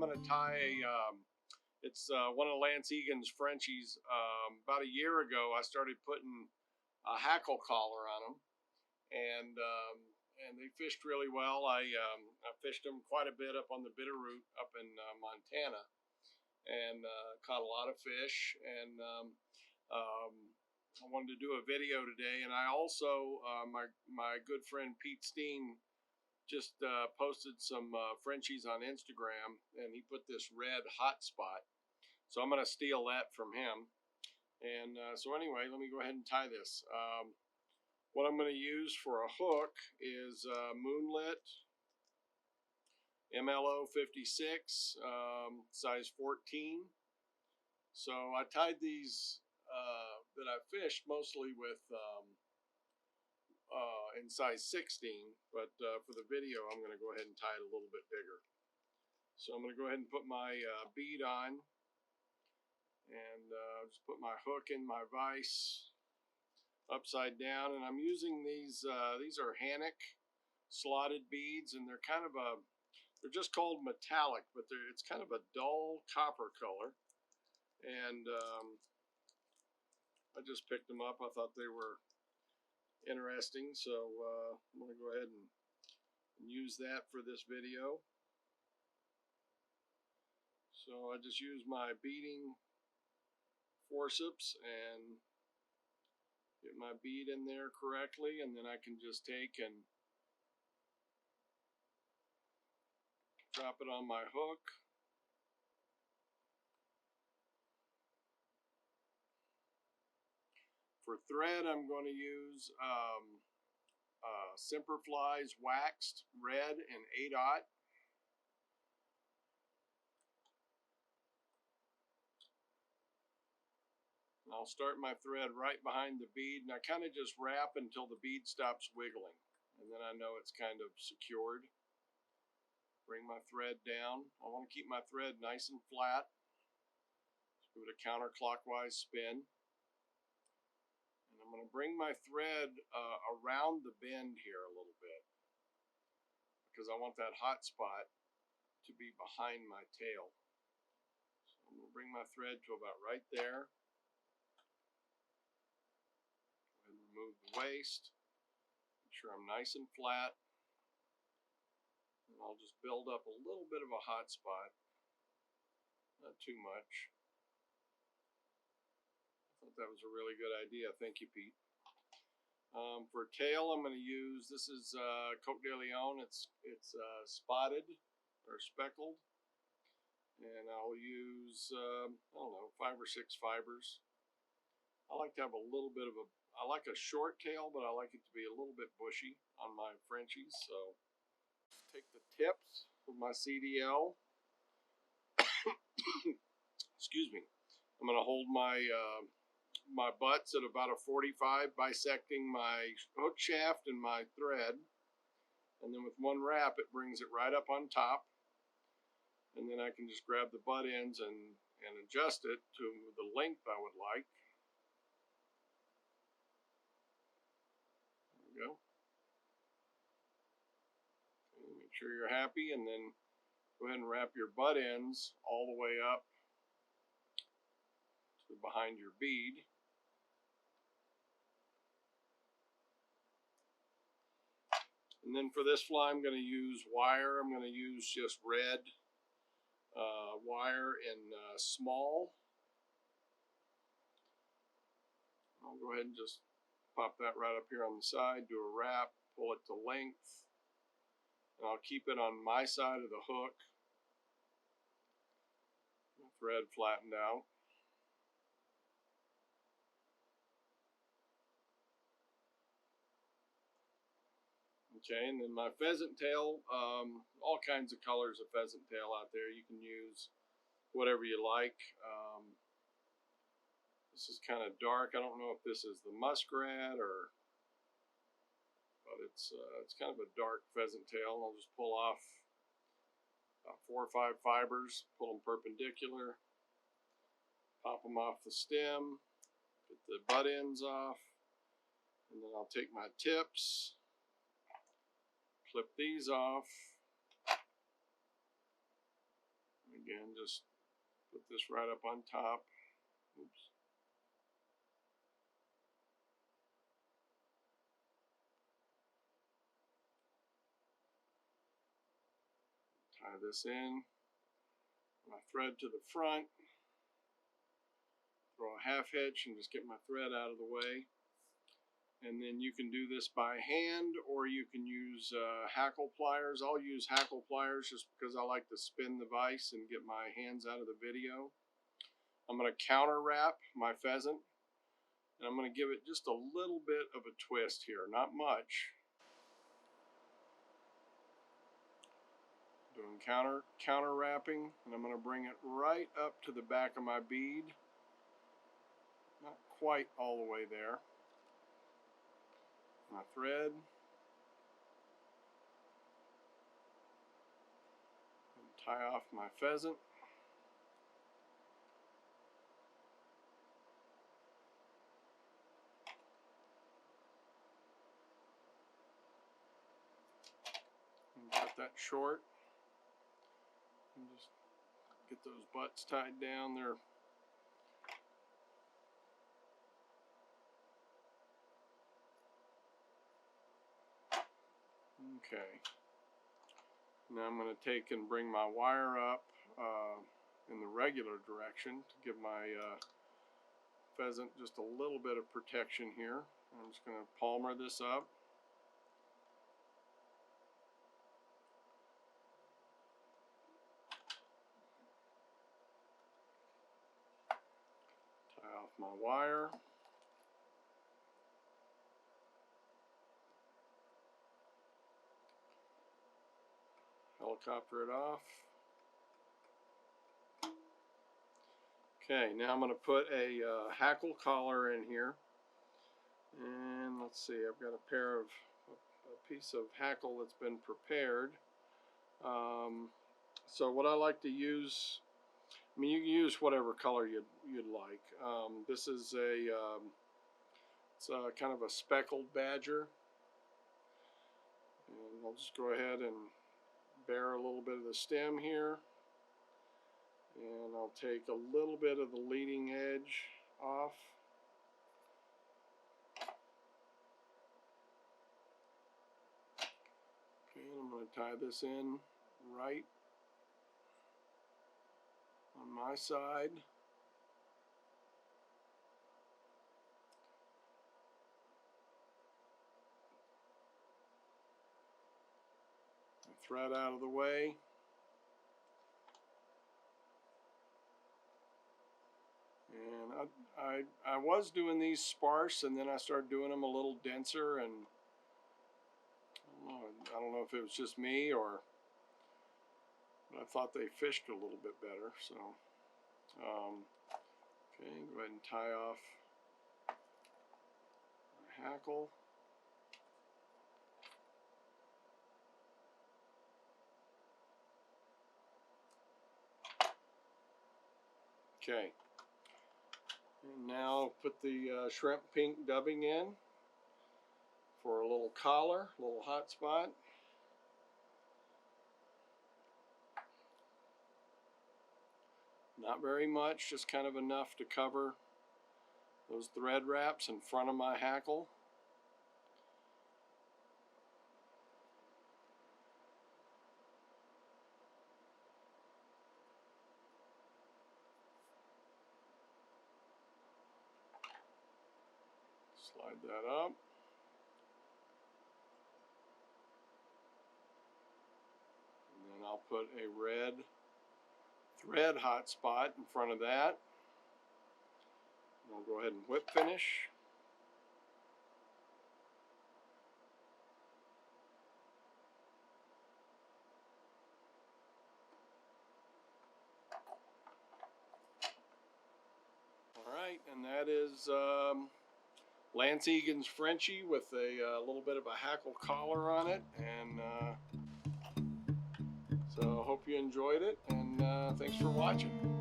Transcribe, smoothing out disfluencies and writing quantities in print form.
going to tie it's one of Lance Egan's Frenchies. About a year ago, I started putting a Hackle collar on them, and they fished really well. I fished them quite a bit up on the Bitterroot up in Montana, and caught a lot of fish. And I wanted to do a video today, and I also my good friend Pete Steen just posted some Frenchies on Instagram, and he put this red hotspot. So I'm going to steal that from him. And so anyway, let me go ahead and tie this. What I'm going to use for a hook is Moonlit MLO 56, size 14. So I tied these that I fished mostly with in size 16, but for the video I'm going to go ahead and tie it a little bit bigger. So I'm going to go ahead and put my bead on, and just put my hook in my vise upside down, and I'm using these are Hanák slotted beads, and they're kind of they're just called metallic, but it's kind of a dull copper color, and I just picked them up. I thought they were interesting, so I'm going to go ahead and use that for this video. So I just use my beading forceps and get my bead in there correctly, and then I can just take and drop it on my hook. For thread, I'm going to use Semperfli's waxed red and 8/0. I'll start my thread right behind the bead, and I kind of just wrap until the bead stops wiggling, and then I know it's kind of secured. Bring my thread down. I want to keep my thread nice and flat. Just give it a counterclockwise spin. I'm going to bring my thread around the bend here a little bit, because I want that hot spot to be behind my tail. So I'm going to bring my thread to about right there. Go ahead and remove the waist. Make sure I'm nice and flat. And I'll just build up a little bit of a hot spot. Not too much. That was a really good idea. Thank you, Pete. For tail, I'm going to use, this is Cote de Leon. It's spotted or speckled, and I'll use I don't know, 5 or 6 fibers. I like to have a little bit of I like a short tail, but I like it to be a little bit bushy on my Frenchies. So take the tips of my CDL. Excuse me. I'm going to hold my my butts at about a 45, bisecting my hook shaft and my thread, and then with one wrap it brings it right up on top, and then I can just grab the butt ends and adjust it to the length I would like. There we go. Okay, make sure you're happy, and then go ahead and wrap your butt ends all the way up to behind your bead. And then for this fly, I'm going to use wire. I'm going to use just red wire in small. I'll go ahead and just pop that right up here on the side, do a wrap, pull it to length, and I'll keep it on my side of the hook. Thread flattened out. Okay, and then my pheasant tail, all kinds of colors of pheasant tail out there. You can use whatever you like. This is kind of dark. I don't know if this is the muskrat but it's kind of a dark pheasant tail. I'll just pull off about 4 or 5 fibers, pull them perpendicular, pop them off the stem, get the butt ends off, and then I'll take my tips, clip these off. Again, just put this right up on top. Oops. Tie this in. My thread to the front. Throw a half hitch and just get my thread out of the way. And then you can do this by hand, or you can use hackle pliers. I'll use hackle pliers just because I like to spin the vise and get my hands out of the video. I'm going to counter wrap my pheasant, and I'm going to give it just a little bit of a twist here, not much. Doing counter wrapping, and I'm going to bring it right up to the back of my bead. Not quite all the way there. My thread, and tie off my pheasant. And cut that short. And just get those butts tied down there. Okay. Now I'm going to take and bring my wire up in the regular direction to give my pheasant just a little bit of protection here. I'm just going to palmer this up. Tie off my wire. Helicopter it off. Okay, now I'm going to put a hackle collar in here. And let's see, I've got a piece of hackle that's been prepared. So what I like to use, I mean, you can use whatever color you'd like. This is it's kind of a speckled badger. And I'll just go ahead and bare a little bit of the stem here. And I'll take a little bit of the leading edge off. Okay, and I'm going to tie this in right on my side. Thread out of the way. And I was doing these sparse, and then I started doing them a little denser, and I don't know if it was just me or, but I thought they fished a little bit better. So okay, go ahead and tie off my hackle. Okay, and now put the shrimp pink dubbing in for a little collar, a little hot spot. Not very much, just kind of enough to cover those thread wraps in front of my hackle. Slide that up. And then I'll put a red thread hot spot in front of that. And I'll go ahead and whip finish. Alright, and that is Lance Egan's Frenchie with a little bit of a hackle collar on it. And so I hope you enjoyed it, and thanks for watching.